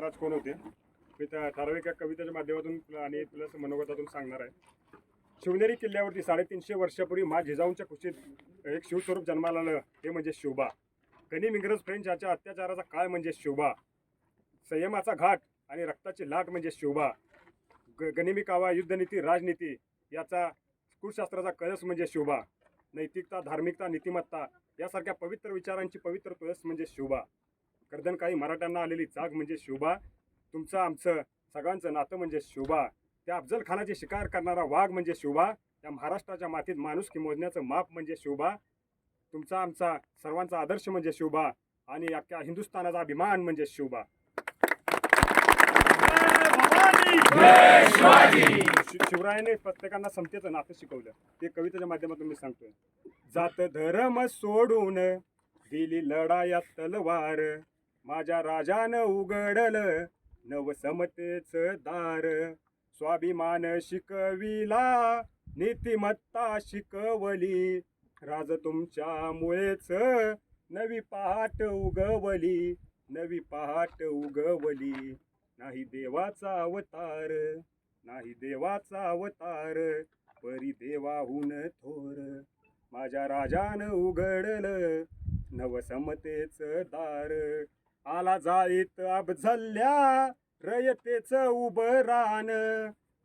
महाराज कोण होते मी त्या ठराविक कवितेच्या माध्यमातून आणि प्लस मनोगतातून सांगणार आहे. शिवनेरी किल्ल्यावरती 350 वर्षापूर्वी मा जिजाऊंच्या कुशीत एक शिवस्वरूप जन्माला आलं, ते म्हणजे शिवबा. गनिम इंग्रज फ्रेंच याच्या अत्याचाराचा काळ म्हणजे शिवबा. संयमाचा घाट आणि रक्ताची लाट म्हणजे शिवबा. गनिमी कावा, युद्धनीती, राजनीती याचा कुळशास्त्राचा कळस म्हणजे शिवबा. नैतिकता, धार्मिकता, नीतिमत्ता यासारख्या पवित्र विचारांची पवित्र तुळस म्हणजे शिवबा. कर्दनकाळी मराठ्यांना आलेली जाग म्हणजे शिवबा. तुमचं आमचं सगळ्यांचं नातं म्हणजे शिवबा. त्या अफजल खानाची शिकार करणारा वाघ म्हणजे शिवबा. त्या महाराष्ट्राच्या मातीत माणुसकी मोजण्याचं माप म्हणजे शिवबा. तुमचा आमचा सर्वांचा आदर्श म्हणजे शिवबा आणि अख्ख्या हिंदुस्थानाचा अभिमान म्हणजे शिवबा. शिवरायाने प्रत्येकांना समतेचं नातं शिकवलं, ते कवितेच्या माध्यमातून मी सांगतोय. जात धर्म सोडून दिली लढाया तलवार, माझ्या राजानं उघडलं नव समतेच दार. स्वाभिमान शिकविला, नीतिमत्ता शिकवली, राज तुमच्यामुळेच नवी पहाट उगवली, नवी पहाट उगवली. नाही देवाचा अवतार, नाही देवाचा अवतार, परी देवाहून थोर, माझ्या राजानं उघडलं नवसमतेच दार. आला जाईत अफझल्या रयतेच उभं रान,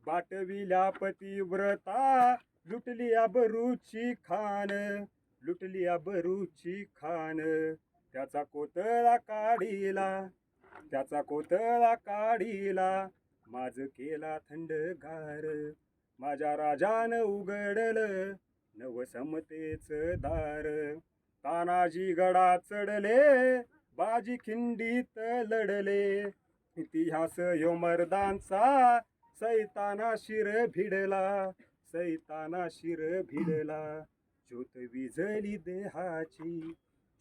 बाटविल्या पतिव्रता लुटली अबरूची खान, लुटली अबरूची खान. त्याचा कोतळा काढीला, त्याचा कोतळा काढीला, माझ केला थंडगार, माझ्या राजानं उघडलं नवसमतेच दार. तानाजी गडा चढले, बाजी खिंडीत लढले, इतिहास यो मर्दांचा, सैताना शिर भिडला, सैताना शिर भिडला. ज्योत विजली देहाची,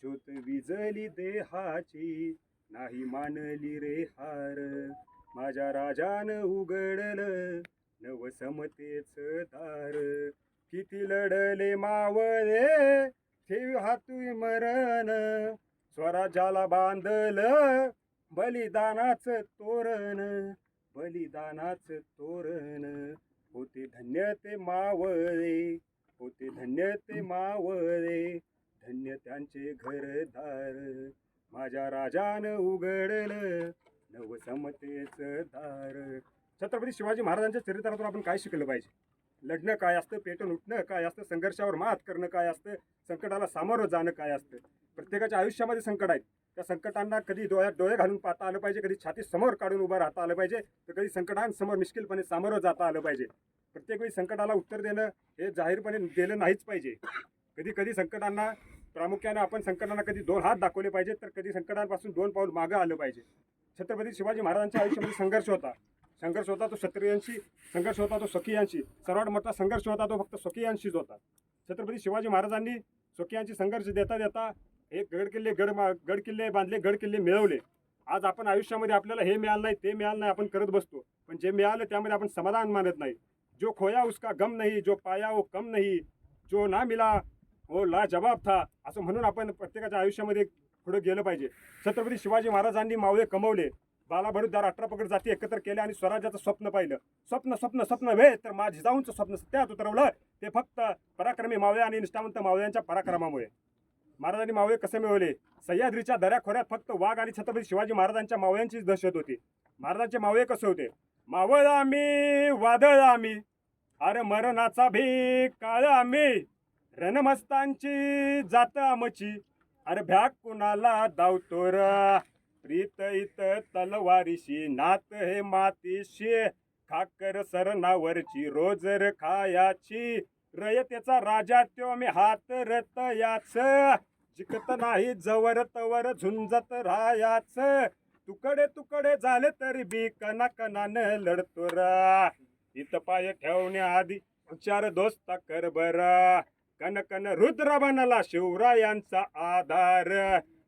ज्योत विजली देहाची, नाही मानली रे हार, माझ्या राजानं उघडलं नवसमतेच दार. किती लढले मावळे ठेवी हातू मरण, स्वराज्याला बांधलं बलिदानाचं तोरण, बलिदानाचं तोरण. होते धन्य ते मावळे, होते धन्य ते मावळे, धन्य त्यांचे घरदार, माझ्या राजानं उघडलं नवसमतेच दार. छत्रपती शिवाजी महाराजांच्या चरित्रातून आपण काय शिकलं पाहिजे? लढणं काय असतं, पेटून उठणं काय असतं, संघर्षावर मात करणं काय असतं, संकटाला सामोरं जाणं काय असतं. प्रत्येकाच्या आयुष्यामध्ये संकट आहेत, त्या संकटांना कधी डोळ्यात डोळे घालून पाहता आलं पाहिजे, कधी छाती समोर काढून उभं राहता आलं पाहिजे, तर कधी संकटांसमोर मिश्किलपणे सामोरं जाता आलं पाहिजे. प्रत्येक वेळी संकटाला उत्तर देणं हे जाहीरपणे दिलं नाहीच पाहिजे. कधी कधी संकटांना प्रामुख्याने आपण संकटांना कधी 2 हात दाखवले पाहिजेत, तर कधी संकटांपासून 2 पाऊल मागं आलं पाहिजे. छत्रपती शिवाजी महाराजांच्या आयुष्यामध्ये संघर्ष होता. संघर्ष होता तो क्षत्रियांशी, संघर्ष होता तो स्वकीयांशी. सर्वात मोठा संघर्ष होता तो फक्त स्वकीयांशीच होता. छत्रपती शिवाजी महाराजांनी स्वकीयांशी संघर्ष देता देता एक गड किल्ले बांधले, गड किल्ले मिळवले. आज आपण आयुष्यामध्ये आपल्याला हे मिळालं नाही, ते मिळालं नाही, आपण करत बसतो. पण जे मिळालं त्यामध्ये आपण समाधान मानत नाही. जो खोया उसका गम नहीं, जो पाया वो कम नहीं, जो ना मिला वो लाजवाब था, असं म्हणून आपण प्रत्येकाच्या आयुष्यामध्ये पुढे गेलं पाहिजे. छत्रपती शिवाजी महाराजांनी मावळे कमवले, बाला बरुद्दार 18 पगड जाती एकत्र केल्या आणि स्वराज्याचं स्वप्न पाहिलं. स्वप्न स्वप्न स्वप्न वे तर माझ्या जिजाऊंचं स्वप्न सत्यात उतरवलं. ते फक्त पराक्रमी मावळे आणि निष्ठावंत मावळ्यांच्या पराक्रमामुळे. महाराजांनी मावळे कसे मिळवले? सह्याद्रीच्या दऱ्याखोऱ्यात फक्त वाघ आणि छत्रपती शिवाजी महाराजांच्या मावळ्यांचीच दहशत होती. महाराजांचे मावळे कसे होते? मावळ आम्ही, वादळ आम्ही, अरे मरणाचा भी काळ आम्ही, रणमस्तांची जात आमची, अरे भ्याक कुणाला धावतो र, प्रीत इत तलवारीशी, नात हे मातीशी, खाकर सरणावरची रोजर खायाची, रयतेचा राजा त्यो मी हात रतयाच, जिकत नाही जवर तवर झुंजत राहायाच, तुकडे तुकडे झाले तरी बी कना कनानं लढतो रा, इत पाय ठेवण्याआधी 4 दोस्ता कर बरा, कन कन रुद्र बनला शिवरायांचा आधार,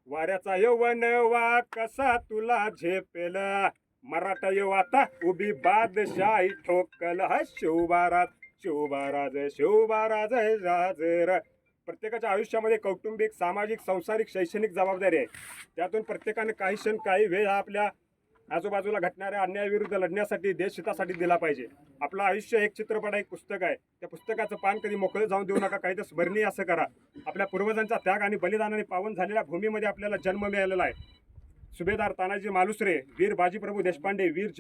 वाऱ्याचा यवन वा कसा तुला झेपेल, मराठा येऊ आता उभी बादशाही ठोकल, हा शिवबाराज शिवबाराज शिवबाराज राजर. प्रत्येकाच्या आयुष्यामध्ये कौटुंबिक, सामाजिक, सांसारिक, शैक्षणिक जबाबदारी आहे. त्यातून प्रत्येकाने काही क्षण काही वेळ आपल्या आजूबाजूला घटणाऱ्या अन्यायाविरुद्ध लढण्यासाठी देशहितासाठी दिला पाहिजे. आपलं आयुष्य एक चित्रपट, एक पुस्तक आहे. त्या पुस्तकाचं पान कधी मोकळं जाऊन देऊ नका. काही तर स्मरणीय असं करा. आपल्या पूर्वजांचा त्याग आणि बलिदानाने पावन झालेल्या भूमीमध्ये आपल्याला जन्म मिळालेला आहे. सुभेदार तानाजी मालुसरे, वीर बाजीप्रभू देशपांडे, वीर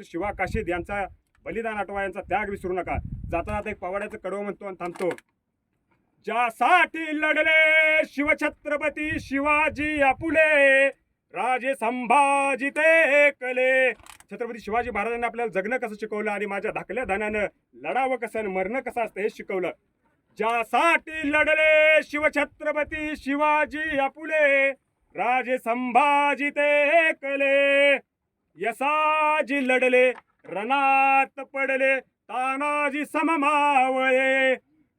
शिवा काशीद यांचा बलिदान आठवा, यांचा त्याग विसरू नका. जाता जाता एक पवाड्याचं कडवं म्हणतो आणि थांबतो. ज्यासाठी लढले शिवछत्रपती शिवाजी आपुले, राजे संभाजी ते कले. छत्रपती शिवाजी महाराजांनी आपल्याला जगणं कसं शिकवलं आणि माझ्या धाकल्या धान्यानं लढावं कसं आणि मरणं कसं असतं हे शिकवलं. ज्यासाठी लढले शिवछत्रपती शिवाजी आपुले, राजे संभाजी ते कले. यसाजी लढले रणात पडले, तानाजी सममावळे.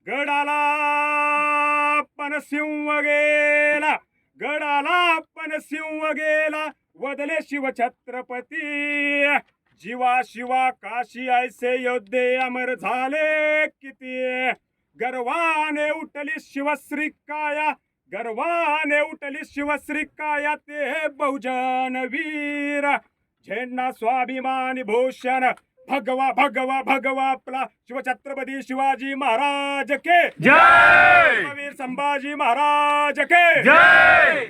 गडाला पण सिंह गेला, गडाला पण सिंह गेला, वदले शिवछत्रपती. जीवा शिवा काशी ऐसे योद्धे अमर झाले किती. गर्वाने उठली शिवश्री काया, गर्वाने उठली शिवश्री काया, ते बहुजन वीर. झेंडा स्वाभिमानी भूषण, भगवा भगवा भगवा आपला शिवछत्रपती शिवाजी महाराज के जय. वीर संभाजी महाराज के जय.